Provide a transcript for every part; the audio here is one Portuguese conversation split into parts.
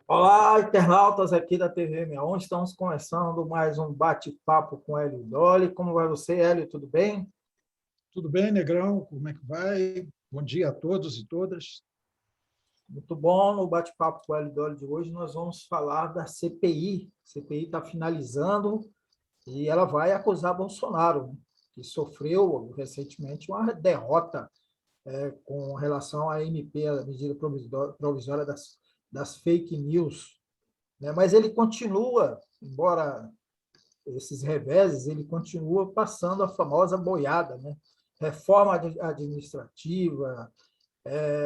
Olá, internautas aqui da TV 61. Estamos começando mais um bate-papo com Hélio Dolly. Como vai você, Hélio? Tudo bem? Tudo bem, Negrão? Como é que vai? Bom dia a todos e todas. Muito bom. No bate-papo com o Hélio Dolly de hoje, nós vamos falar da CPI. A CPI está finalizando e ela vai acusar Bolsonaro, né, que sofreu recentemente uma derrota com relação à MP, a medida provisória das fake news, né? Mas ele continua, embora esses reveses, ele continua passando a famosa boiada, né? Reforma administrativa,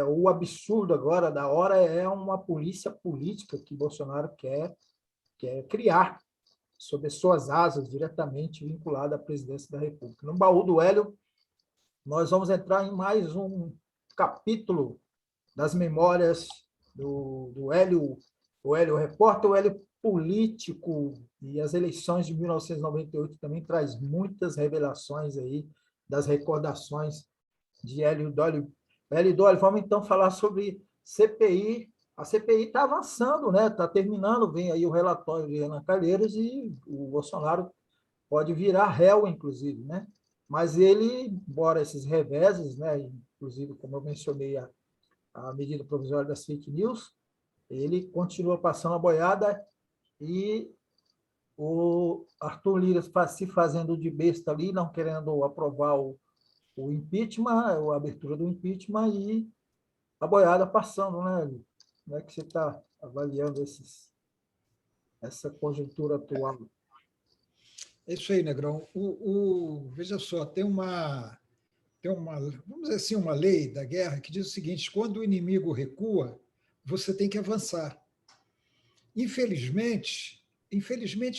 o absurdo agora da hora é uma polícia política que Bolsonaro quer criar sob as suas asas, diretamente vinculada à presidência da República. No baú do Hélio, nós vamos entrar em mais um capítulo das memórias do Hélio, o Hélio repórter, o Hélio político, e as eleições de 1998 também traz muitas revelações aí das recordações de Hélio Dolly. Hélio Dolly, vamos então falar sobre CPI. A CPI está avançando, né? Está terminando, vem aí o relatório de Renan Calheiros e o Bolsonaro pode virar réu, inclusive, né? Mas ele, embora esses reveses, né, inclusive, como eu mencionei, a medida provisória das fake news, ele continua passando a boiada e o Arthur Lira se fazendo de besta ali, não querendo aprovar o impeachment, a abertura do impeachment e a boiada passando, né? Como é que você está avaliando essa conjuntura atual? É isso aí, Negrão. Veja só, tem uma, vamos dizer assim, uma lei da guerra que diz o seguinte: quando o inimigo recua, você tem que avançar. Infelizmente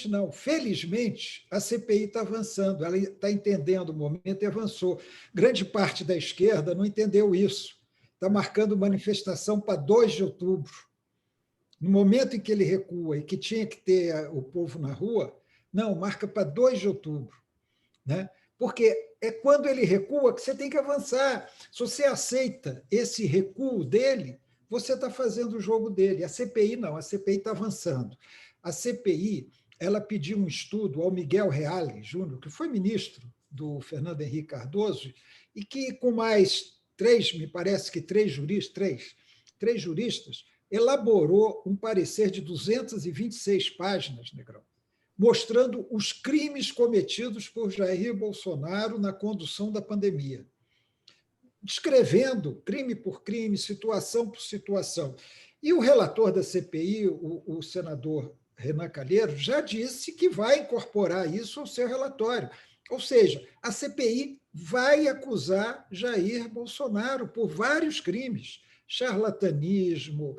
não, felizmente, a CPI está avançando, ela está entendendo o momento e avançou. Grande parte da esquerda não entendeu isso. Está marcando manifestação para 2 de outubro. No momento em que ele recua e que tinha que ter o povo na rua, não, marca para 2 de outubro. Né? Porque é quando ele recua que você tem que avançar. Se você aceita esse recuo dele, você está fazendo o jogo dele. A CPI não, a CPI está avançando. A CPI ela pediu um estudo ao Miguel Reale Júnior, que foi ministro do Fernando Henrique Cardoso, e que, com mais 3, me parece que 3 juristas, elaborou um parecer de 226 páginas, Negrão, mostrando os crimes cometidos por Jair Bolsonaro na condução da pandemia, descrevendo crime por crime, situação por situação. E o relator da CPI, o senador Renan Calheiros, já disse que vai incorporar isso ao seu relatório. Ou seja, a CPI vai acusar Jair Bolsonaro por vários crimes: charlatanismo,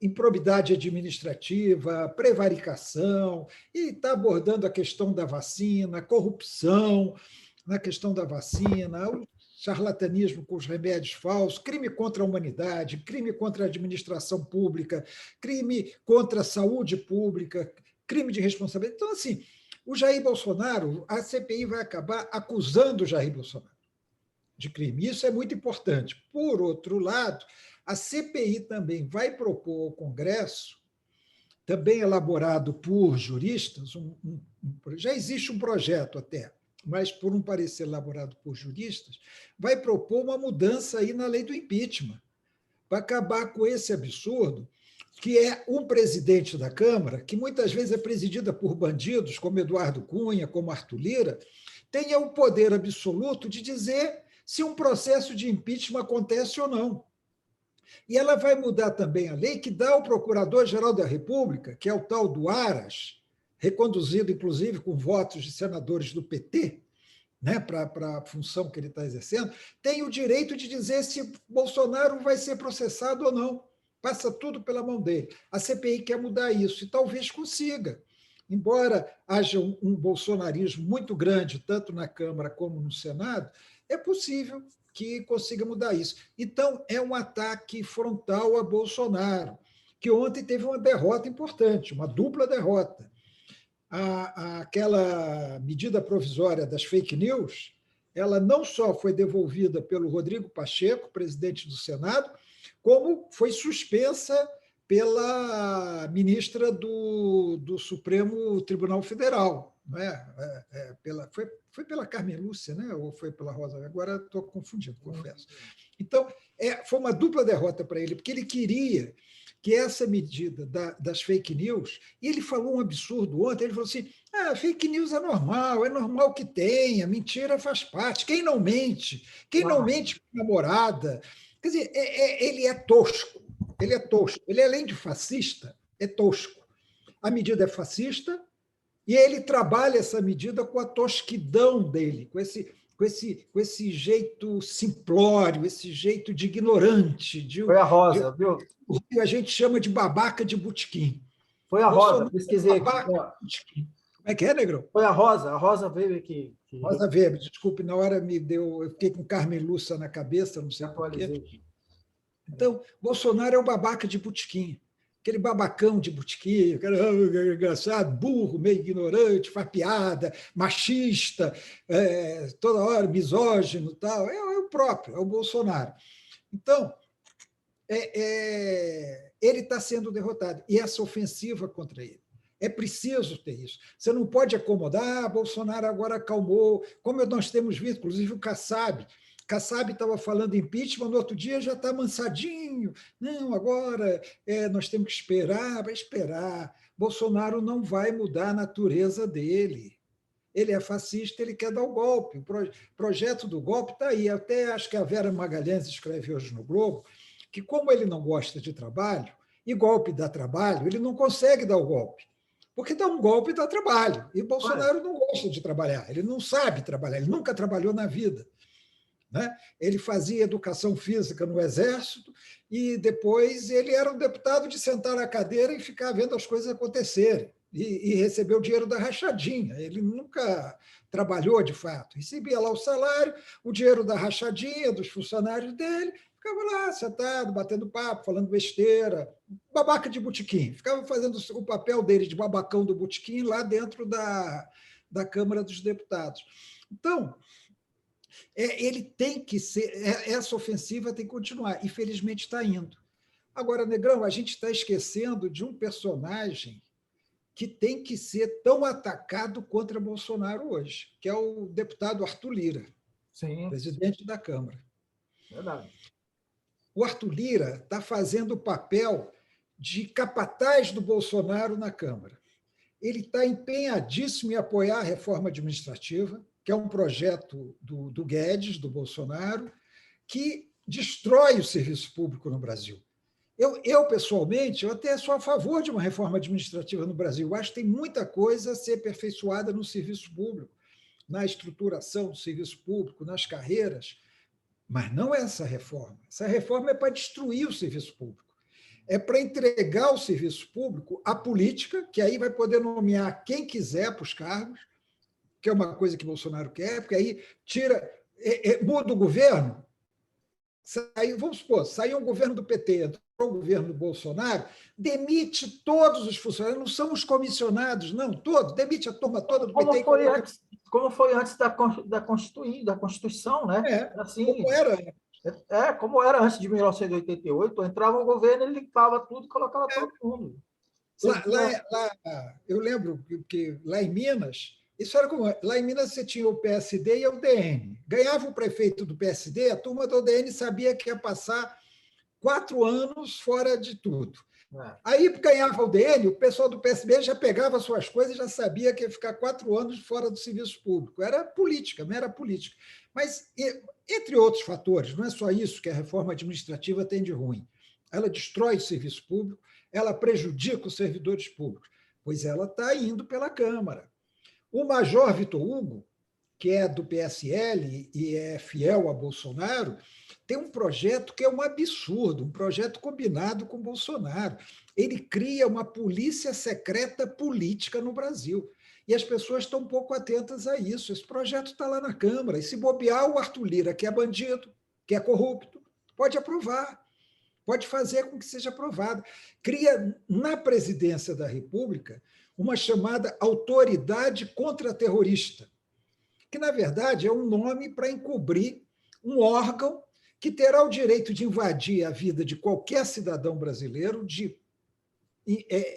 improbidade administrativa, prevaricação, e está abordando a questão da vacina, corrupção na questão da vacina, o charlatanismo com os remédios falsos, crime contra a humanidade, crime contra a administração pública, crime contra a saúde pública, crime de responsabilidade. Então, assim, o Jair Bolsonaro, a CPI vai acabar acusando o Jair Bolsonaro de crime. Isso é muito importante. Por outro lado, a CPI também vai propor ao Congresso, também elaborado por juristas, já existe um projeto até, mas por um parecer elaborado por juristas, vai propor uma mudança aí na lei do impeachment, para acabar com esse absurdo, que é um presidente da Câmara, que muitas vezes é presidida por bandidos, como Eduardo Cunha, como Arthur Lira, tenha o poder absoluto de dizer se um processo de impeachment acontece ou não. E ela vai mudar também a lei que dá ao Procurador-Geral da República, que é o tal do Aras, reconduzido, inclusive, com votos de senadores do PT, né, para a função que ele está exercendo, tem o direito de dizer se Bolsonaro vai ser processado ou não. Passa tudo pela mão dele. A CPI quer mudar isso, e talvez consiga. Embora haja um bolsonarismo muito grande, tanto na Câmara como no Senado, é possível que consiga mudar isso. Então, é um ataque frontal a Bolsonaro, que ontem teve uma derrota importante, uma dupla derrota. Aquela medida provisória das fake news, ela não só foi devolvida pelo Rodrigo Pacheco, presidente do Senado, como foi suspensa pela ministra do Supremo Tribunal Federal. Não é? Foi pela Carmen Lúcia, né? Ou foi pela Rosa? Agora estou confundindo, confesso. Então, foi uma dupla derrota para ele, porque ele queria que essa medida das fake news, e ele falou um absurdo ontem, ele falou assim, fake news é normal que tenha, mentira faz parte, quem não mente com namorada, quer dizer, ele é tosco, ele além de fascista, é tosco. A medida é fascista e ele trabalha essa medida com a tosquidão dele, com esse jeito simplório, esse jeito de ignorante. Foi a Rosa, viu? O que a gente chama de babaca de botequim. Foi a Rosa, pesquisei aqui. Como é que é, Negrão? Foi a Rosa veio aqui. Rosa Weber, desculpe, na hora eu fiquei com Carmen Lúcia na cabeça, não sei por quê. Então, Bolsonaro é o babaca de botequim. Aquele babacão de botequim, aquele engraçado, burro, meio ignorante, faz piada, machista, toda hora misógino, tal. É o próprio, é o Bolsonaro. Então, ele está sendo derrotado, e essa ofensiva contra ele. É preciso ter isso. Você não pode acomodar, Bolsonaro agora acalmou, como nós temos visto, inclusive o Kassab estava falando impeachment, no outro dia já está mansadinho. Não, agora nós temos que esperar, vai esperar. Bolsonaro não vai mudar a natureza dele. Ele é fascista, ele quer dar o golpe. O projeto do golpe está aí. Até acho que a Vera Magalhães escreve hoje no Globo que, como ele não gosta de trabalho, e golpe dá trabalho, ele não consegue dar o golpe. Porque dar um golpe dá trabalho. E Bolsonaro não gosta de trabalhar, ele não sabe trabalhar, ele nunca trabalhou na vida. Né? Ele fazia educação física no Exército e depois ele era um deputado de sentar na cadeira e ficar vendo as coisas acontecerem e receber o dinheiro da rachadinha. Ele nunca trabalhou de fato. Recebia lá o salário, o dinheiro da rachadinha dos funcionários dele, ficava lá sentado, batendo papo, falando besteira, babaca de botequim. Ficava fazendo o papel dele de babacão do botequim lá dentro da Câmara dos Deputados. Então, ele tem que ser, essa ofensiva tem que continuar, e felizmente está indo. Agora, Negrão, a gente está esquecendo de um personagem que tem que ser tão atacado contra Bolsonaro hoje, que é o deputado Arthur Lira, Sim, presidente da Câmara. Verdade. O Arthur Lira está fazendo o papel de capataz do Bolsonaro na Câmara. Ele está empenhadíssimo em apoiar a reforma administrativa, que é um projeto do Guedes, do Bolsonaro, que destrói o serviço público no Brasil. Pessoalmente, eu até sou a favor de uma reforma administrativa no Brasil. Eu acho que tem muita coisa a ser aperfeiçoada no serviço público, na estruturação do serviço público, nas carreiras, mas não é essa reforma. Essa reforma é para destruir o serviço público. É para entregar o serviço público à política, que aí vai poder nomear quem quiser para os cargos, que é uma coisa que Bolsonaro quer, porque aí muda o governo, vamos supor, saiu um governo do PT, entrou o governo do Bolsonaro, demite todos os funcionários, não são os comissionados, não, todos, demite a turma toda do PT. Como foi antes da Constituição, né? Assim, como era. Como era antes de 1988, entrava o governo, ele limpava tudo e colocava todo mundo. Eu lembro que lá em Minas, isso era como. Lá em Minas você tinha o PSD e a UDN. Ganhava o prefeito do PSD, a turma da UDN sabia que ia passar 4 anos fora de tudo. Aí ganhava a UDN, o pessoal do PSB já pegava suas coisas e já sabia que ia ficar 4 anos fora do serviço público. Era política, mera política. Mas, entre outros fatores, não é só isso que a reforma administrativa tem de ruim. Ela destrói o serviço público, ela prejudica os servidores públicos, pois ela está indo pela Câmara. O major Vitor Hugo, que é do PSL e é fiel a Bolsonaro, tem um projeto que é um absurdo, um projeto combinado com Bolsonaro. Ele cria uma polícia secreta política no Brasil. E as pessoas estão um pouco atentas a isso. Esse projeto está lá na Câmara. E se bobear, o Arthur Lira, que é bandido, que é corrupto, pode aprovar, pode fazer com que seja aprovado. Cria na presidência da República uma chamada autoridade contra-terrorista, que, na verdade, é um nome para encobrir um órgão que terá o direito de invadir a vida de qualquer cidadão brasileiro, de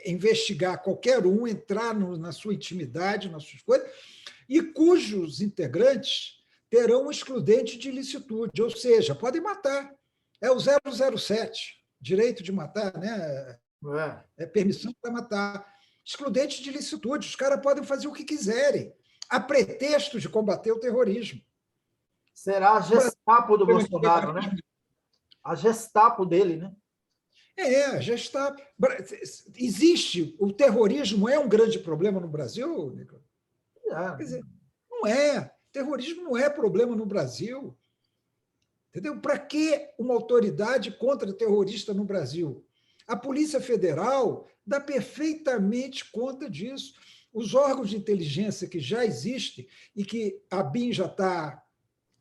investigar qualquer um, entrar na sua intimidade, nas suas coisas, e cujos integrantes terão um excludente de ilicitude, ou seja, podem matar. É o 007, direito de matar, né? É permissão para matar. Excludente de ilicitude, os caras podem fazer o que quiserem, a pretexto de combater o terrorismo. Será a Gestapo do Bolsonaro, né? A Gestapo dele, né? Já está. Existe. O terrorismo é um grande problema no Brasil, Nicolas? Quer dizer, não é. Terrorismo não é problema no Brasil. Entendeu? Para que uma autoridade contra terrorista no Brasil? A Polícia Federal dá perfeitamente conta disso. Os órgãos de inteligência que já existem e que a BIM já está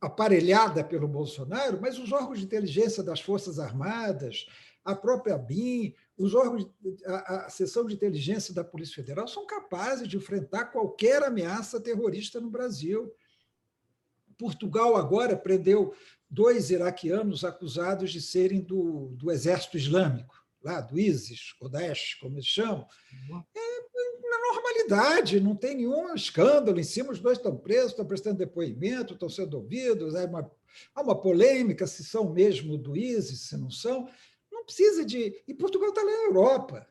aparelhada pelo Bolsonaro, mas os órgãos de inteligência das Forças Armadas, a própria BIM, os órgãos, a seção de inteligência da Polícia Federal são capazes de enfrentar qualquer ameaça terrorista no Brasil. Portugal agora prendeu 2 iraquianos acusados de serem do Exército Islâmico, lá do ISIS, ou Daesh, como eles chamam. Na normalidade, não tem nenhum escândalo em cima, os 2 estão presos, estão prestando depoimento, estão sendo ouvidos, há uma polêmica se são mesmo do ISIS, se não são. Não precisa de... E Portugal está lá na Europa,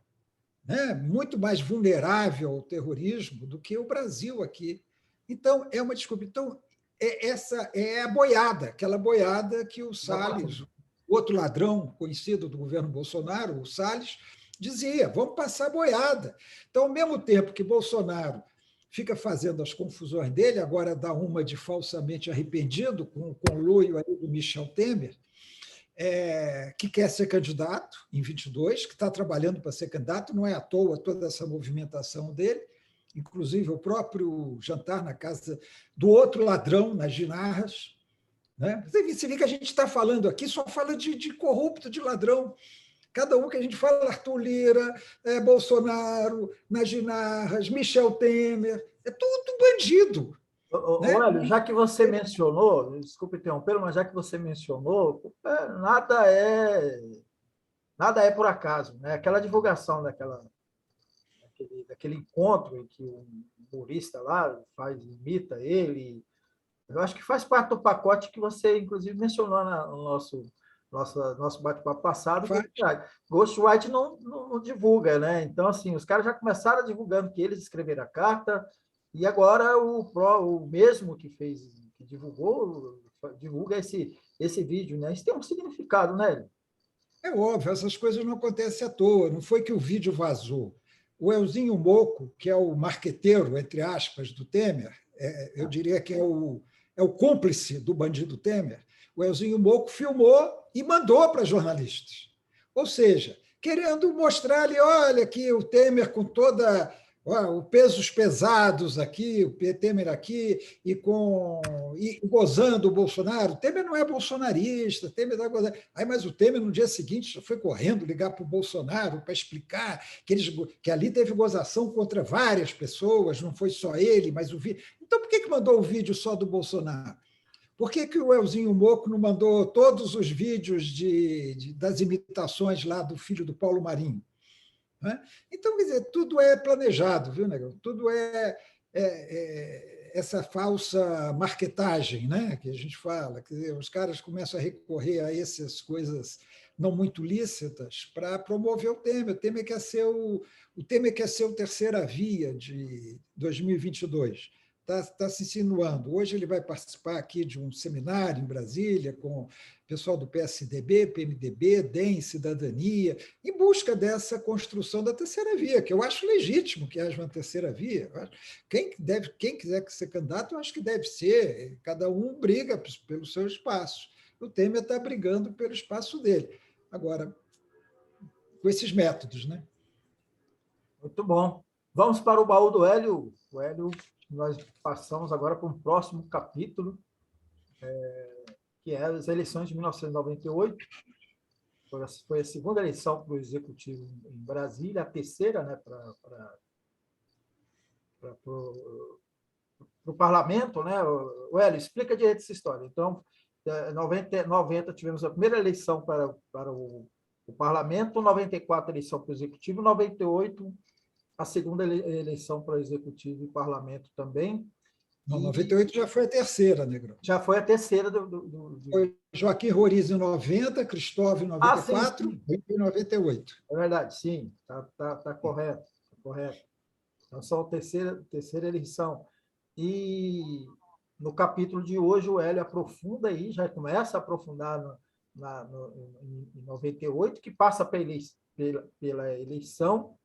né? Muito mais vulnerável ao terrorismo do que o Brasil aqui. Então, é uma desculpa. Então, essa é a boiada, aquela boiada que o Salles, outro ladrão conhecido do governo Bolsonaro, o Salles, dizia, vamos passar a boiada. Então, ao mesmo tempo que Bolsonaro fica fazendo as confusões dele, agora dá uma de falsamente arrependido, com o conluio aí do Michel Temer, que quer ser candidato em 22, que está trabalhando para ser candidato, não é à toa toda essa movimentação dele, inclusive o próprio jantar na casa do outro ladrão, nas Ginarras. Né? Você vê que a gente está falando aqui, só fala de corrupto, de ladrão. Cada um que a gente fala, Arthur Lira, Bolsonaro, nas Ginarras, Michel Temer, é tudo bandido. Olha, já que você mencionou, desculpe interromper, mas já que você mencionou, nada é por acaso, né? Aquela divulgação daquele encontro em que o humorista lá imita ele, eu acho que faz parte do pacote que você, inclusive, mencionou no nosso bate-papo passado, que Ghostwriter não divulga, né? Então, assim, os caras já começaram divulgando que eles escreveram a carta, e agora o mesmo que divulgou, divulga esse vídeo, né? Isso tem um significado, né? É óbvio, essas coisas não acontecem à toa, não foi que o vídeo vazou. O Elzinho Moco, que é o marqueteiro, entre aspas, do Temer, eu diria que é o cúmplice do bandido Temer, o Elzinho Moco filmou e mandou para jornalistas. Ou seja, querendo mostrar ali, olha aqui o Temer com toda os pesos pesados aqui, o Temer aqui, e gozando o Bolsonaro. O Temer não é bolsonarista, o Temer está gozando. Mas o Temer, no dia seguinte, já foi correndo ligar para o Bolsonaro para explicar que ali teve gozação contra várias pessoas, não foi só ele, mas o vídeo. Então, por que mandou o vídeo só do Bolsonaro? Por que o Elzinho Moco não mandou todos os vídeos das imitações lá do filho do Paulo Marinho? Então, quer dizer, tudo é planejado, viu, Negão? Tudo essa falsa marketagem, né, que a gente fala. Quer dizer, os caras começam a recorrer a essas coisas não muito lícitas para promover o Temer. O Temer quer ser o Temer quer ser o terceira via de 2022. Está se insinuando. Hoje ele vai participar aqui de um seminário em Brasília com o pessoal do PSDB, PMDB, DEM, Cidadania, em busca dessa construção da terceira via, que eu acho legítimo que haja uma terceira via. Quem quiser ser candidato, eu acho que deve ser. Cada um briga pelo seu espaço. O Temer está brigando pelo espaço dele. Agora, com esses métodos, né? Muito bom. Vamos para o baú do Hélio. O Hélio, nós passamos agora para um próximo capítulo, que é as eleições de 1998. Foi a segunda eleição para o Executivo em Brasília, a terceira, né, para o Parlamento. Né? O Hélio, explica direito essa história. Então, 90 tivemos a primeira eleição para o parlamento, 94 eleição para o executivo, 98 a segunda eleição para o executivo e parlamento também. Não, 98 já foi a terceira, Negrão. Já foi a terceira Foi Joaquim Roriz em 90, Cristóvão em 94 sim. e em 98. É verdade, sim, está correto, tá correto. Então, são a terceira eleição. E no capítulo de hoje, o Hélio aprofunda aí, já começa a aprofundar em 98, que passa pela eleição,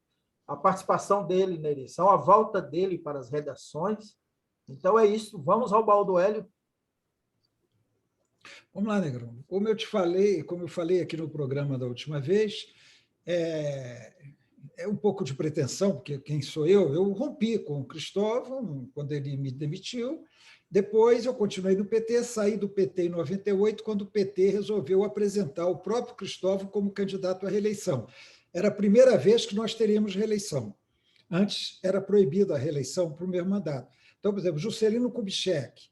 a participação dele na eleição, a volta dele para as redações. Então, é isso. Vamos ao baú do Hélio. Vamos lá, Negrão. Como eu falei aqui no programa da última vez, é um pouco de pretensão, porque quem sou eu? Eu rompi com o Cristóvão quando ele me demitiu. Depois eu continuei no PT, saí do PT em 98, quando o PT resolveu apresentar o próprio Cristóvão como candidato à reeleição. Era a primeira vez que nós teríamos reeleição. Antes era proibida a reeleição para o mesmo mandato. Então, por exemplo, Juscelino Kubitschek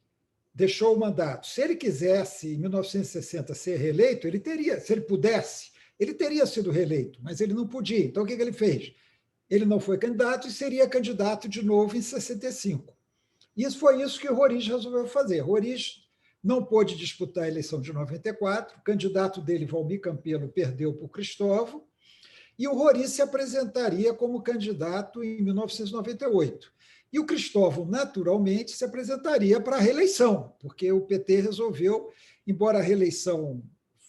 deixou o mandato. Se ele quisesse, em 1960, ser reeleito, ele teria, se ele pudesse, ele teria sido reeleito, mas ele não podia. Então, o que ele fez? Ele não foi candidato e seria candidato de novo em 65. Foi isso que o Roriz resolveu fazer. Roriz não pôde disputar a eleição de 94, o candidato dele, Valmir Campelo, perdeu para o Cristóvão, e o Roriz se apresentaria como candidato em 1998. E o Cristóvão, naturalmente, se apresentaria para a reeleição, porque o PT resolveu, embora a reeleição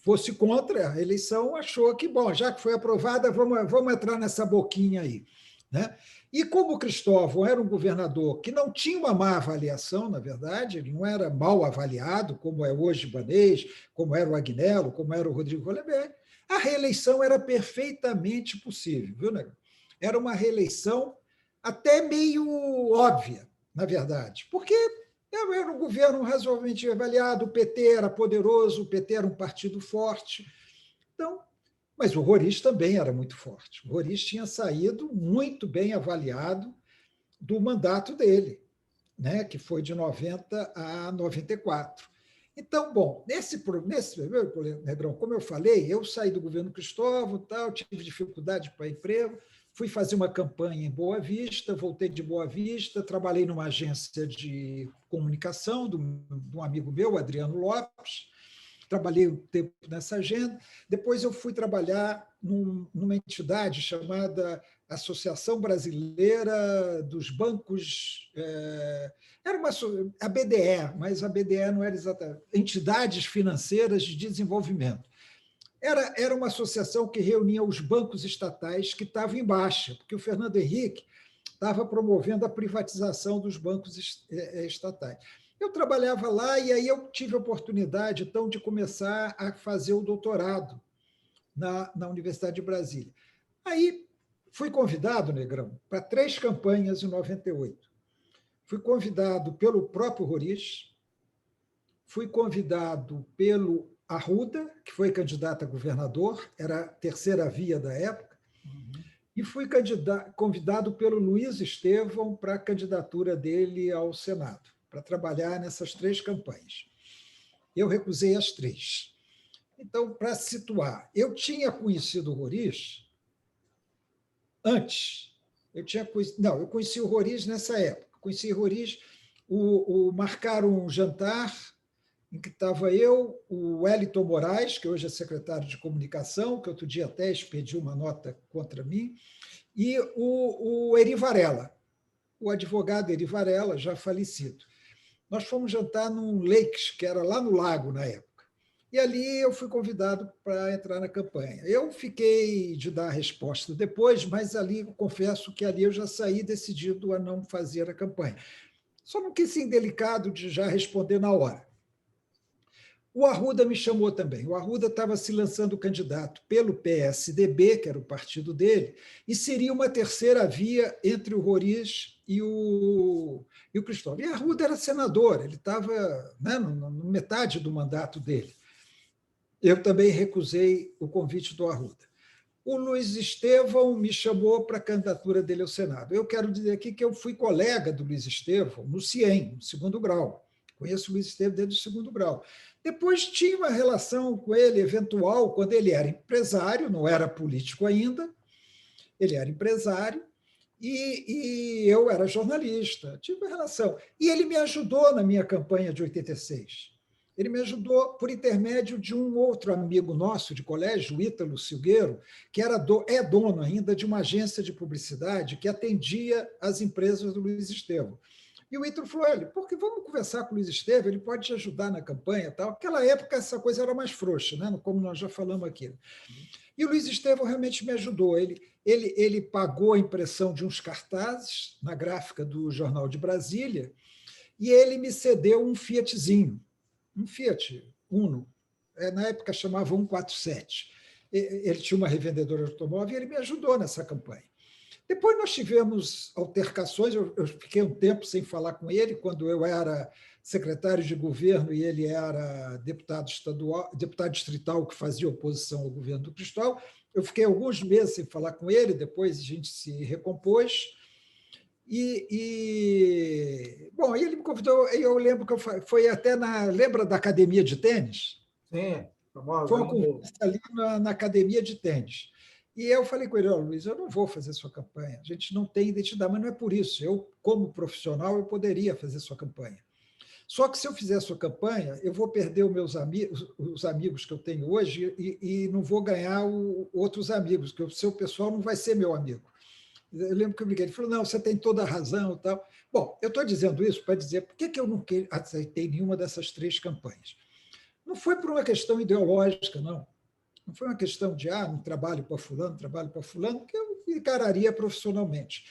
fosse contra a reeleição, achou que, bom, já que foi aprovada, vamos entrar nessa boquinha aí. Né? E como o Cristóvão era um governador que não tinha uma má avaliação, na verdade, ele não era mal avaliado, como é hoje Ibanez, como era o Agnello, como era o Rodrigo Hollenberg, a reeleição era perfeitamente possível, viu, Negro? Era uma reeleição até meio óbvia, na verdade, porque era um governo razoavelmente avaliado, o PT era poderoso, o PT era um partido forte. Então, mas o Roriz também era muito forte. O Roriz tinha saído muito bem avaliado do mandato dele, né, que foi de 90 a 94. Então, bom, nesse Negrão, como eu falei, eu saí do governo Cristóvão, tal, tive dificuldade para emprego, fui fazer uma campanha em Boa Vista, voltei de Boa Vista, trabalhei numa agência de comunicação de um amigo meu, Adriano Lopes, trabalhei um tempo nessa agenda, depois eu fui trabalhar numa entidade chamada Associação Brasileira dos Bancos, era a BDE, mas a BDE não era exatamente, Entidades Financeiras de Desenvolvimento. Era uma associação que reunia os bancos estatais que estavam em baixa, porque o Fernando Henrique estava promovendo a privatização dos bancos estatais. Eu trabalhava lá e aí eu tive a oportunidade, então, de começar a fazer o doutorado na Universidade de Brasília. Aí fui convidado, Negrão, para 3 campanhas em 98. Fui convidado pelo próprio Roriz, fui convidado pelo Arruda, que foi candidato a governador, era a terceira via da época, e fui convidado pelo Luiz Estevão para a candidatura dele ao Senado, para trabalhar nessas 3 campanhas. Eu recusei as 3. Então, para situar, eu tinha conhecido o Roriz antes. Eu conheci o Roriz nessa época. Conheci o Roriz, marcaram um jantar em que estava eu, o Wellington Moraes, que hoje é secretário de comunicação, que outro dia até expediu uma nota contra mim, e o Eri Varela, o advogado Eri Varela, já falecido. Nós fomos jantar num Lakes, que era lá no Lago na época. E ali eu fui convidado para entrar na campanha. Eu fiquei de dar a resposta depois, mas ali, confesso que ali eu já saí decidido a não fazer a campanha. Só não quis ser indelicado de já responder na hora. O Arruda me chamou também. O Arruda estava se lançando candidato pelo PSDB, que era o partido dele, e seria uma terceira via entre o Roriz e o Cristóvão. E Arruda era senador, ele estava, né, na metade do mandato dele. Eu também recusei o convite do Arruda. O Luiz Estevão me chamou para a candidatura dele ao Senado. Eu quero dizer aqui que eu fui colega do Luiz Estevão no CIEM, no 2º grau, Conheço o Luiz Estevam desde o segundo grau. Depois tinha uma relação com ele eventual, quando ele era empresário, não era político ainda, ele era empresário, e eu era jornalista, tive uma relação. E ele me ajudou na minha campanha de 86. Ele me ajudou por intermédio de um outro amigo nosso de colégio, o Ítalo Silgueiro, que é dono ainda de uma agência de publicidade que atendia as empresas do Luiz Estevam. E o Ítalo falou, olha, porque vamos conversar com o Luiz Estevam, ele pode te ajudar na campanha. Tal. Naquela época, essa coisa era mais frouxa, né? Como nós já falamos aqui. E o Luiz Estevam realmente me ajudou. Ele pagou a impressão de uns cartazes na gráfica do Jornal de Brasília e ele me cedeu um Fiatzinho, um Fiat Uno, na época chamava 147. Ele tinha uma revendedora de automóvel e ele me ajudou nessa campanha. Depois nós tivemos altercações, eu fiquei um tempo sem falar com ele, quando eu era secretário de governo e ele era deputado estadual, deputado distrital que fazia oposição ao governo do Cristóvão. Eu fiquei alguns meses sem falar com ele, depois a gente se recompôs. Bom, ele me convidou, eu lembro que foi até lembra da academia de tênis? Sim, famosa. Foi uma conversa ali na academia de tênis. E eu falei com ele, Luiz, eu não vou fazer sua campanha, a gente não tem identidade, mas não é por isso. Eu, como profissional, eu poderia fazer sua campanha. Só que se eu fizer sua campanha, eu vou perder os amigos que eu tenho hoje e não vou ganhar outros amigos, porque o seu pessoal não vai ser meu amigo. Eu lembro que eu briguei, ele falou, não, você tem toda a razão e tal. Bom, eu estou dizendo isso para dizer por que eu não aceitei nenhuma dessas 3 campanhas. Não foi por uma questão ideológica, não. Não foi uma questão de, não trabalho para fulano, que eu encararia profissionalmente.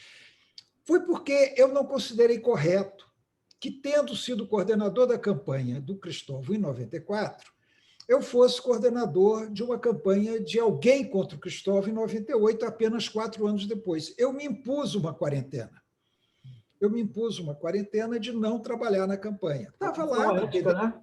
Foi porque eu não considerei correto que, tendo sido coordenador da campanha do Cristóvão em 94, eu fosse coordenador de uma campanha de alguém contra o Cristóvão em 98, apenas 4 anos depois. Eu me impus uma quarentena. De não trabalhar na campanha. Estava lá. Ética, né?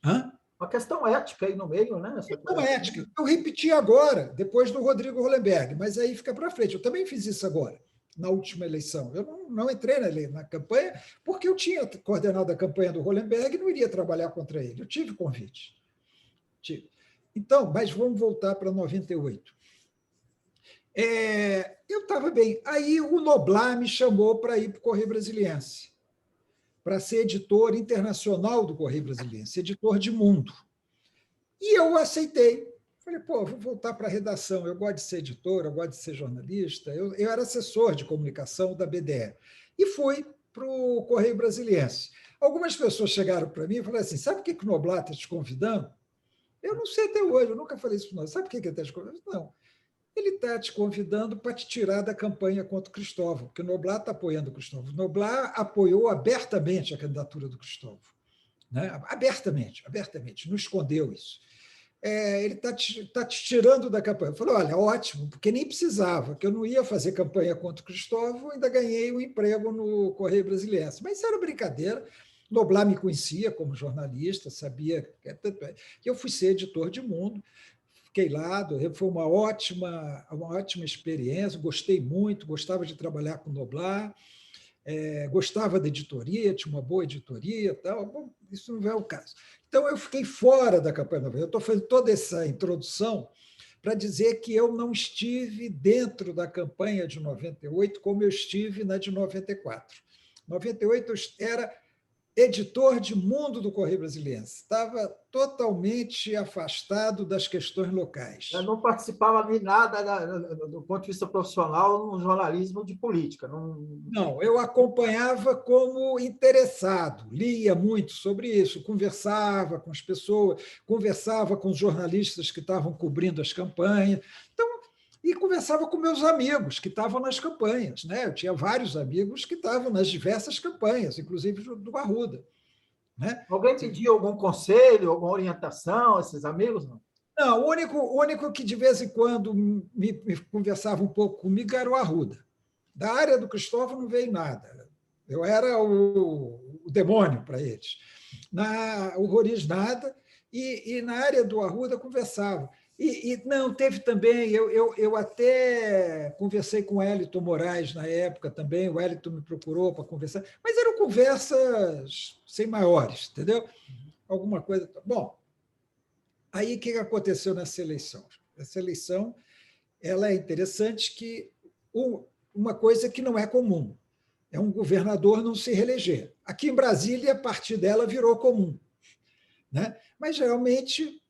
Hã? Uma questão ética aí no meio, né? Questão ética. Eu repeti agora, depois do Rodrigo Hollenberg, mas aí fica para frente. Eu também fiz isso agora, na última eleição. Eu não entrei na campanha, porque eu tinha coordenado a campanha do Hollenberg e não iria trabalhar contra ele. Eu tive convite. Então, mas vamos voltar para 98. Eu estava bem. Aí o Noblar me chamou para ir para o Correio Brasiliense, para ser editor internacional do Correio Brasiliense, editor de mundo. E eu aceitei. Falei, vou voltar para a redação. Eu gosto de ser editor, eu gosto de ser jornalista. Eu era assessor de comunicação da BDE. E fui para o Correio Brasiliense. Algumas pessoas chegaram para mim e falaram assim, sabe por que o Noblar está te convidando? Eu não sei até hoje, eu nunca falei isso para nós. Sabe por que ele está te convidando? Não. Ele está te convidando para te tirar da campanha contra o Cristóvão, porque o Noblar está apoiando o Cristóvão. O Noblar apoiou abertamente a candidatura do Cristóvão. Né? Abertamente, não escondeu isso. Ele está te tirando da campanha. Eu falei, olha, ótimo, porque nem precisava, que eu não ia fazer campanha contra o Cristóvão, ainda ganhei um emprego no Correio Brasiliense. Mas isso era brincadeira. Noblar me conhecia como jornalista, sabia. Eu fui ser editor de mundo, fiquei lá, foi uma ótima experiência, gostei muito, gostava de trabalhar com Noblar, gostava da editoria, tinha uma boa editoria, tal. Bom, isso não é o caso. Então, eu fiquei fora da campanha 98. Eu estou fazendo toda essa introdução para dizer que eu não estive dentro da campanha de 98 como eu estive na de 94. Em 98, eu era editor de mundo do Correio Brasiliense. Estava totalmente afastado das questões locais. Eu não participava de nada do ponto de vista profissional no jornalismo de política. Não, eu acompanhava como interessado, lia muito sobre isso, conversava com as pessoas, conversava com os jornalistas que estavam cobrindo as campanhas. Então, e conversava com meus amigos que estavam nas campanhas. Né? Eu tinha vários amigos que estavam nas diversas campanhas, inclusive do Arruda. Né? Alguém pedia algum conselho, alguma orientação a esses amigos? Não, não, o único que de vez em quando me conversava um pouco comigo era o Arruda. Da área do Cristóvão não veio nada. Eu era o demônio para eles. O Roriz nada, e na área do Arruda conversava. Não, teve também, eu até conversei com o Wellington Moraes na época também, o Wellington me procurou para conversar, mas eram conversas sem maiores, entendeu? Alguma coisa. Bom, aí o que aconteceu nessa eleição? Essa eleição ela é interessante que uma coisa que não é comum é um governador não se reeleger. Aqui em Brasília, a partir dela virou comum, né? Mas geralmente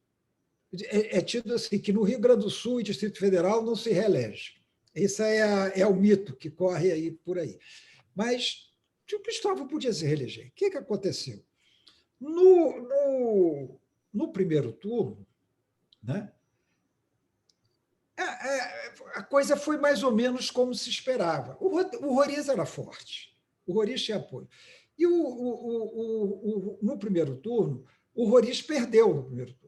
é tido assim que no Rio Grande do Sul e Distrito Federal não se reelege. Esse é o mito que corre aí por aí. Mas o Cristóvão podia se reeleger. O que aconteceu? No primeiro turno, né, a coisa foi mais ou menos como se esperava. O Roriz era forte, o Roriz tinha apoio. E no primeiro turno, o Roriz perdeu no primeiro turno.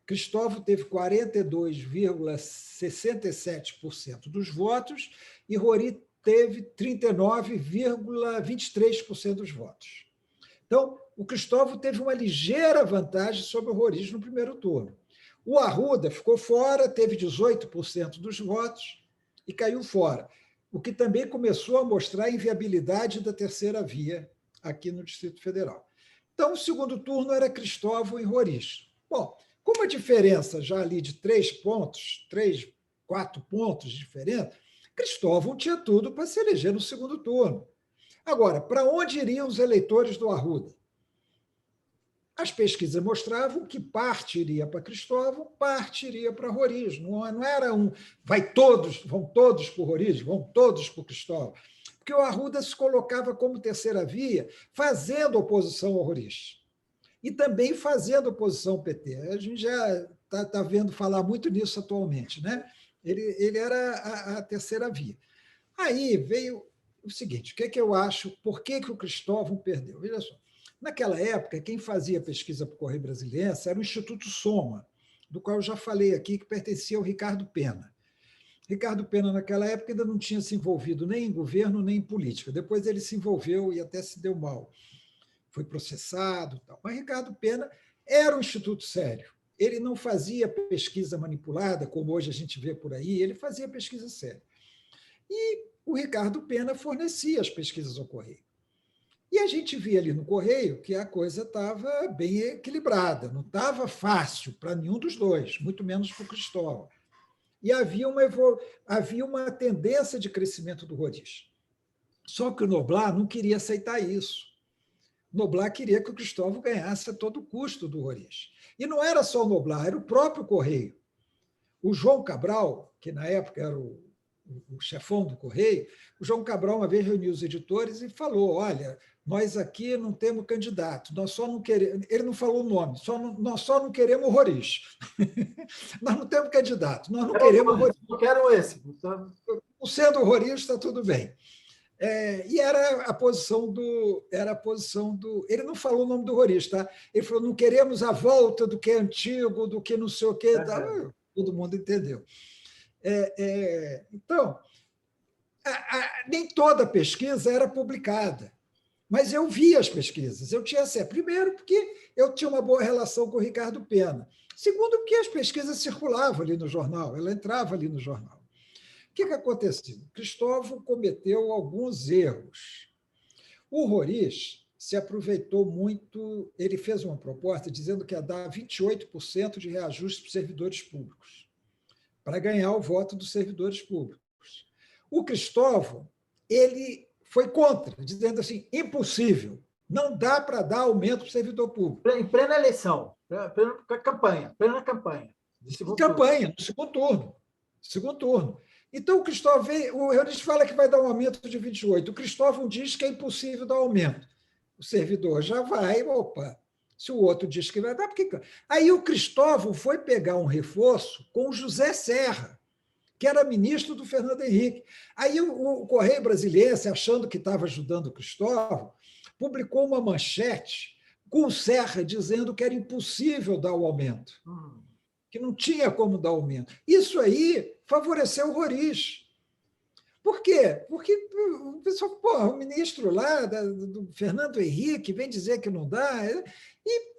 Cristóvão teve 42,67% dos votos e Rori teve 39,23% dos votos. Então, o Cristóvão teve uma ligeira vantagem sobre o Roriz no primeiro turno. O Arruda ficou fora, teve 18% dos votos e caiu fora, o que também começou a mostrar a inviabilidade da terceira via aqui no Distrito Federal. Então, o segundo turno era Cristóvão e Roriz. Bom, com uma diferença já ali de 3 pontos, 3, 4 pontos de diferença, Cristóvão tinha tudo para se eleger no segundo turno. Agora, para onde iriam os eleitores do Arruda? As pesquisas mostravam que parte iria para Cristóvão, parte iria para Roriz. Não era vão todos para o Roriz, vão todos para o Cristóvão. Porque o Arruda se colocava como terceira via, fazendo oposição ao Roriz. E também fazendo oposição ao PT. A gente já está vendo falar muito nisso atualmente, né? Ele era a terceira via. Aí veio o seguinte: o que eu acho, por que o Cristóvão perdeu? Veja só. Naquela época, quem fazia pesquisa para o Correio Brasiliense era o Instituto Soma, do qual eu já falei aqui, que pertencia ao Ricardo Pena. Ricardo Pena, naquela época, ainda não tinha se envolvido nem em governo, nem em política. Depois ele se envolveu e até se deu mal. Foi processado. Tal. Mas Ricardo Pena era um instituto sério. Ele não fazia pesquisa manipulada, como hoje a gente vê por aí, ele fazia pesquisa séria. E o Ricardo Pena fornecia as pesquisas ao Correio. E a gente via ali no Correio que a coisa estava bem equilibrada, não estava fácil para nenhum dos dois, muito menos para o Cristóvão. E havia uma tendência de crescimento do Roriz. Só que o Noblar não queria aceitar isso. Noblar queria que o Cristóvão ganhasse a todo custo do Roriz. E não era só o Noblar, era o próprio Correio. O João Cabral, que na época era o chefão do Correio, o João Cabral uma vez reuniu os editores e falou: olha, nós aqui não temos candidato, nós só não queremos. Ele não falou o nome, nós só não queremos o Roriz. Nós não temos candidato, nós não queremos o Roriz. Eu quero esse. Sendo o Roriz, está tudo bem. E era a posição do. Ele não falou o nome do Roriz, tá? Ele falou: não queremos a volta do que é antigo, do que não sei o quê. Todo mundo entendeu. Então, nem toda pesquisa era publicada, mas eu via as pesquisas, eu tinha acesso. Primeiro, porque eu tinha uma boa relação com o Ricardo Pena. Segundo, porque as pesquisas circulavam ali no jornal, ela entrava ali no jornal. O que aconteceu? Cristóvão cometeu alguns erros. O Roriz se aproveitou muito, ele fez uma proposta dizendo que ia dar 28% de reajuste para os servidores públicos, para ganhar o voto dos servidores públicos. O Cristóvão, ele foi contra, dizendo assim, impossível, não dá para dar aumento para o servidor público. Em plena eleição, plena campanha. No segundo turno. Então, o Roriz fala que vai dar um aumento de 28%. O Cristóvão diz que é impossível dar aumento. O servidor já vai, opa, se o outro diz que vai dar, porque... Aí o Cristóvão foi pegar um reforço com o José Serra, que era ministro do Fernando Henrique. Aí o Correio Brasiliense, achando que estava ajudando o Cristóvão, publicou uma manchete com o Serra dizendo que era impossível dar o aumento, que não tinha como dar aumento. Isso aí favoreceu o Roriz. Por quê? Porque o pessoal, o ministro lá, do Fernando Henrique, vem dizer que não dá, e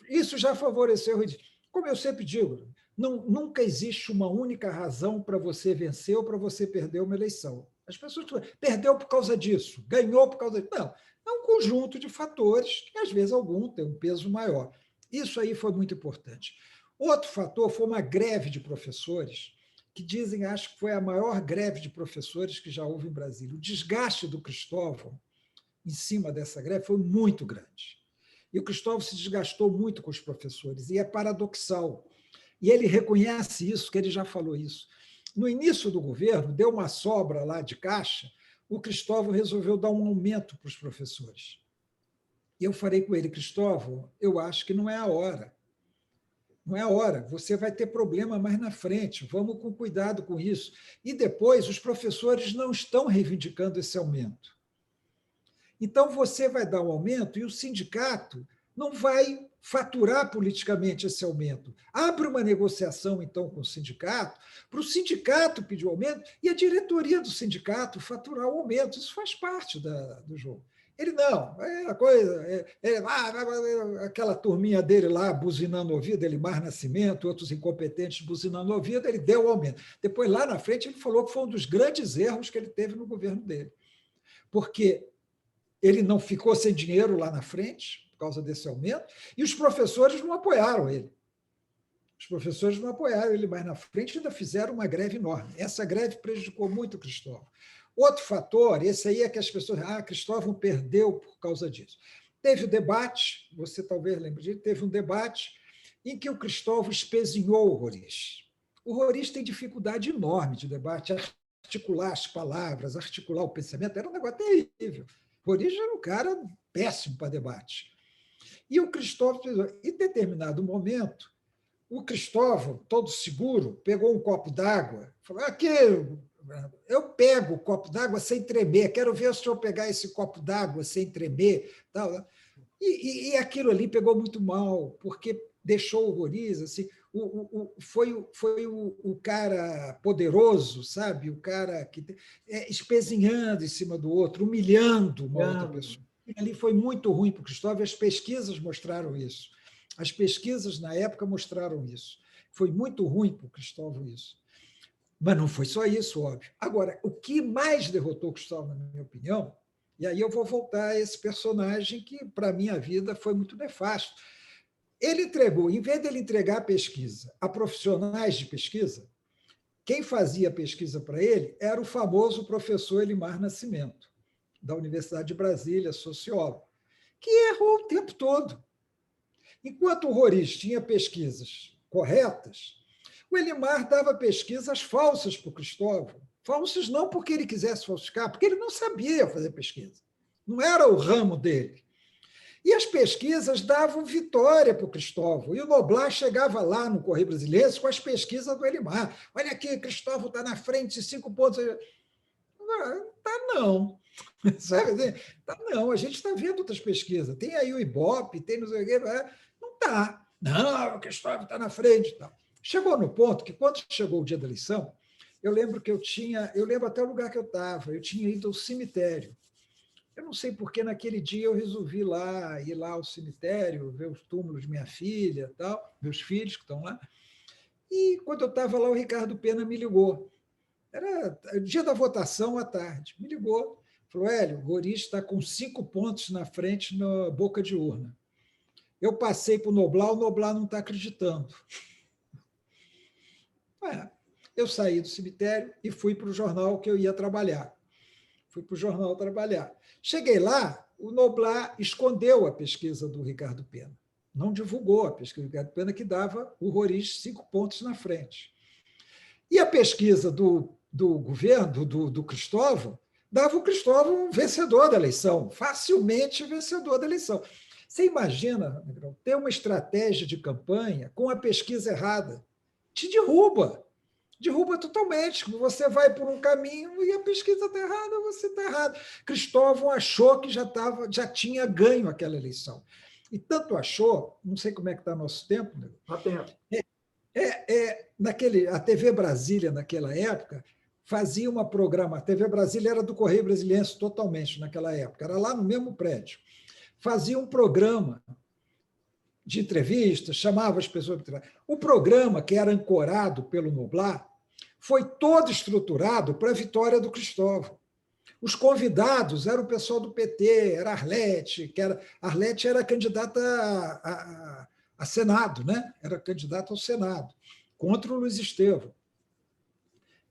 isso já favoreceu o Roriz. Como eu sempre digo, Nunca existe uma única razão para você vencer ou para você perder uma eleição. As pessoas falam, perdeu por causa disso, ganhou por causa disso. Não, é um conjunto de fatores que, às vezes, algum tem um peso maior. Isso aí foi muito importante. Outro fator foi uma greve de professores, que dizem, acho que foi a maior greve de professores que já houve em Brasília. O desgaste do Cristóvão em cima dessa greve foi muito grande. E o Cristóvão se desgastou muito com os professores, e é paradoxal. E ele reconhece isso, que ele já falou isso. No início do governo, deu uma sobra lá de caixa, o Cristóvão resolveu dar um aumento para os professores. E eu falei com ele, Cristóvão, eu acho que não é a hora. Não é a hora, você vai ter problema mais na frente, vamos com cuidado com isso. E depois, os professores não estão reivindicando esse aumento. Então, você vai dar um aumento e o sindicato não vai faturar politicamente esse aumento. Abre uma negociação, então, com o sindicato, para o sindicato pedir o aumento e a diretoria do sindicato faturar o aumento. Isso faz parte do jogo. Ele não, é a coisa, aquela turminha dele lá buzinando o ouvido, Elimar Nascimento, outros incompetentes buzinando o ouvido, ele deu o aumento. Depois, lá na frente, ele falou que foi um dos grandes erros que ele teve no governo dele. Porque ele não ficou sem dinheiro lá na frente, por causa desse aumento, e os professores não apoiaram ele. Os professores não apoiaram ele mais na frente e ainda fizeram uma greve enorme. Essa greve prejudicou muito o Cristóvão. Outro fator, esse aí é que as pessoas... Cristóvão perdeu por causa disso. Teve o debate, você talvez lembre disso, teve um debate em que o Cristóvão espezinhou o Roriz. O Roriz tem dificuldade enorme de debate, articular as palavras, articular o pensamento, era um negócio terrível. O Roriz era um cara péssimo para debate. E o Cristóvão, em determinado momento, o Cristóvão, todo seguro, pegou um copo d'água, falou, aqui, eu pego o copo d'água sem tremer, quero ver o senhor pegar esse copo d'água sem tremer. Tal. E aquilo ali pegou muito mal, porque deixou o Roriz, assim, foi o cara poderoso, sabe? O cara que espezinhando em cima do outro, humilhando uma outra pessoa. E ali foi muito ruim para o Cristóvão, as pesquisas mostraram isso. As pesquisas, na época, mostraram isso. Foi muito ruim para o Cristóvão isso. Mas não foi só isso, óbvio. Agora, o que mais derrotou o Cristóvão, na minha opinião, e aí eu vou voltar a esse personagem que, para a minha vida, foi muito nefasto. Ele entregou, em vez de ele entregar a pesquisa a profissionais de pesquisa, quem fazia a pesquisa para ele era o famoso professor Elimar Nascimento, da Universidade de Brasília, sociólogo, que errou o tempo todo. Enquanto o Roriz tinha pesquisas corretas, o Elimar dava pesquisas falsas para o Cristóvão. Falsas não porque ele quisesse falsificar, porque ele não sabia fazer pesquisa. Não era o ramo dele. E as pesquisas davam vitória para o Cristóvão. E o Noblar chegava lá no Correio Brasiliense com as pesquisas do Elimar. Olha aqui, Cristóvão está na frente, 5 pontos. Não, tá não. Sabe? Tá não, a gente está vendo outras pesquisas. Tem aí o Ibope, tem não sei o quê. Não está. Não, o Cristóvão está na frente. Não. Chegou no ponto que, quando chegou o dia da eleição, eu lembro até o lugar que eu estava, eu tinha ido ao cemitério. Eu não sei porque naquele dia eu resolvi ir lá ao cemitério, ver os túmulos de minha filha, tal, meus filhos que estão lá. E quando eu estava lá, o Ricardo Pena me ligou. Era o dia da votação à tarde. Me ligou. Falou, Hélio, o Roriz está com 5 pontos na frente na boca de urna. Eu passei para o Noblar não está acreditando. Eu saí do cemitério e fui para o jornal que eu ia trabalhar. Fui para o jornal trabalhar. Cheguei lá, o Noblar escondeu a pesquisa do Ricardo Pena. Não divulgou a pesquisa do Ricardo Pena, que dava o Roriz 5 pontos na frente. E a pesquisa do governo, do Cristóvão, dava o Cristóvão vencedor da eleição, facilmente vencedor da eleição. Você imagina, Negrão, ter uma estratégia de campanha com a pesquisa errada? Te derruba totalmente. Você vai por um caminho e a pesquisa está errada, você está errado. Cristóvão achou que já tinha ganho aquela eleição. E tanto achou, não sei como é que está nosso tempo, Negrão. Está tempo. A TV Brasília, naquela época, fazia uma programa. A TV Brasília era do Correio Brasiliense totalmente naquela época, era lá no mesmo prédio. Fazia um programa de entrevistas, chamava as pessoas. O programa, que era ancorado pelo Noblar, foi todo estruturado para a vitória do Cristóvão. Os convidados eram o pessoal do PT, era Arlete era candidata a Senado, né? Era candidata ao Senado, contra o Luiz Estevão.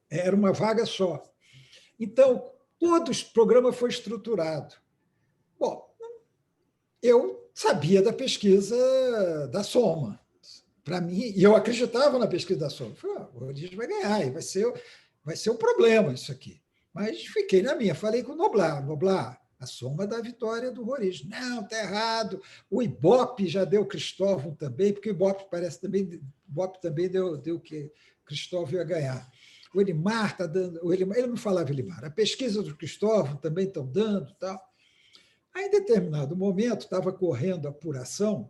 Era uma vaga só. Então, todo o programa foi estruturado. Bom, eu sabia da pesquisa da Soma. Para mim, e eu acreditava na pesquisa da Soma. Falei, o Roriz vai ganhar, e vai ser um problema isso aqui. Mas fiquei na minha, falei com o Noblar. Noblar, a Soma da vitória do Roriz. Não, está errado. O Ibope já deu Cristóvão também, porque o Ibope parece também, deu que Cristóvão ia ganhar. O Elimar está dando. Ele não falava Elimar. A pesquisa do Cristóvão também estão dando tal. Aí, em determinado momento, estava correndo a apuração,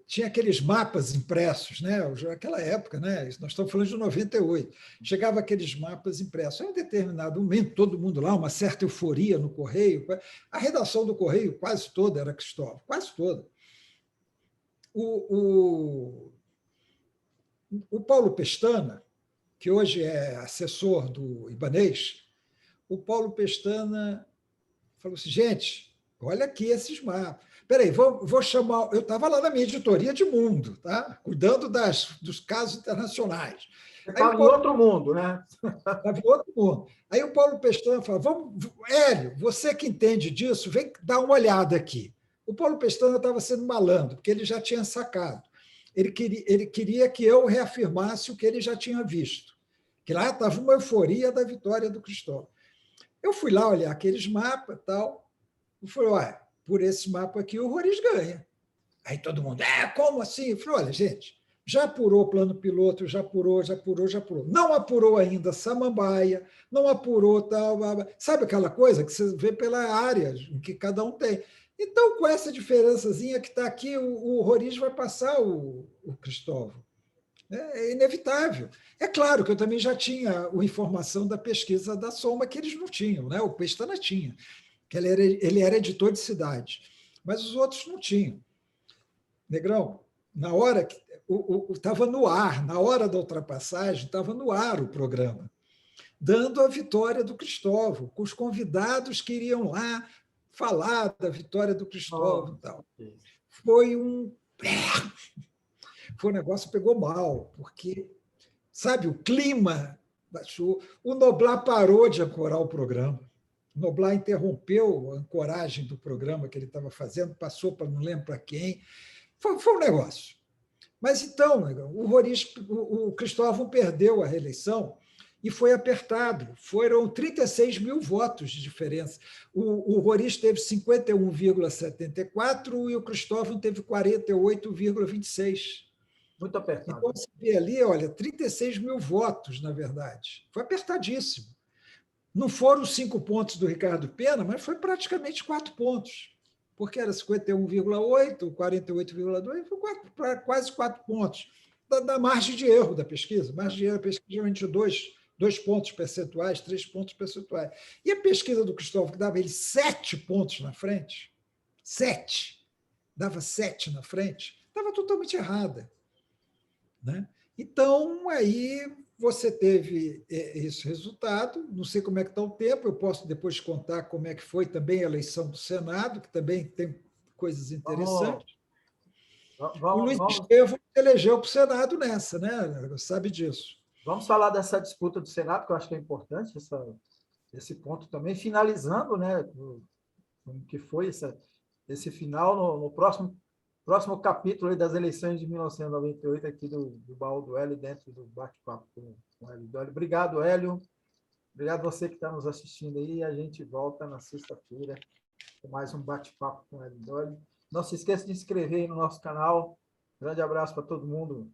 tinha aqueles mapas impressos, né? Naquela época, né? Nós estamos falando de 98. Chegava aqueles mapas impressos. Aí, em determinado momento, todo mundo lá, uma certa euforia no Correio. A redação do Correio quase toda era Cristóvão, quase toda. O Paulo Pestana, que hoje é assessor do Ibanez, o Paulo Pestana falou assim, gente, olha aqui esses mapas. Espera aí, vou chamar... Eu estava lá na minha editoria de mundo, tá? Cuidando dos casos internacionais. Você estava em outro mundo, né? Estava em outro mundo. Aí o Paulo Pestana falou, Hélio, você que entende disso, vem dar uma olhada aqui. O Paulo Pestana estava sendo malandro, porque ele já tinha sacado. Ele queria que eu reafirmasse o que ele já tinha visto, que lá estava uma euforia da vitória do Cristóvão. Eu fui lá olhar aqueles mapas e tal, e falei, olha, por esse mapa aqui o Roriz ganha. Aí todo mundo, como assim? Eu falei, olha, gente, já apurou o plano piloto, já apurou. Não apurou ainda Samambaia, não apurou tal. Sabe aquela coisa que você vê pela área em que cada um tem. Então, com essa diferençazinha que está aqui, o Roriz vai passar o Cristóvão. É inevitável. É claro que eu também já tinha a informação da pesquisa da Soma, que eles não tinham, né? O Pestana tinha, que ele era editor de cidade, mas os outros não tinham. Negrão, na hora que estava no ar, na hora da ultrapassagem, estava no ar o programa, dando a vitória do Cristóvão, com os convidados que iriam lá falar da vitória do Cristóvão e tal. Foi um negócio que pegou mal, porque, sabe, o clima baixou. O Noblar parou de ancorar o programa. O Noblar interrompeu a ancoragem do programa que ele estava fazendo, passou para não lembro para quem. Foi um negócio. Mas então, o Cristóvão perdeu a reeleição e foi apertado. Foram 36 mil votos de diferença. O Roriz teve 51,74 e o Cristóvão teve 48,26. Muito apertado. Então, você vê ali, olha, 36 mil votos, na verdade. Foi apertadíssimo. Não foram os 5 pontos do Ricardo Pena, mas foi praticamente 4 pontos, porque era 51,8, 48,2, foi quase 4 pontos da margem de erro da pesquisa. Margem de erro da pesquisa geralmente 2 pontos percentuais, 3 pontos percentuais. E a pesquisa do Cristóvão, que dava ele 7 pontos na frente, 7, dava 7 na frente, estava totalmente errada. Né? Então, aí você teve esse resultado, não sei como é que está o tempo, eu posso depois contar como é que foi também a eleição do Senado, que também tem coisas interessantes. O Luiz Estevão elegeu para o Senado nessa, né? Sabe disso. Vamos falar dessa disputa do Senado, que eu acho que é importante, esse ponto também, finalizando, né, que foi esse final no próximo capítulo das eleições de 1998 aqui do Baú do Hélio, dentro do bate-papo com o Hélio Dolly. Obrigado, Hélio. Obrigado você que está nos assistindo aí. A gente volta na sexta-feira com mais um bate-papo com o Hélio Dolly. Não se esqueça de se inscrever aí no nosso canal. Grande abraço para todo mundo.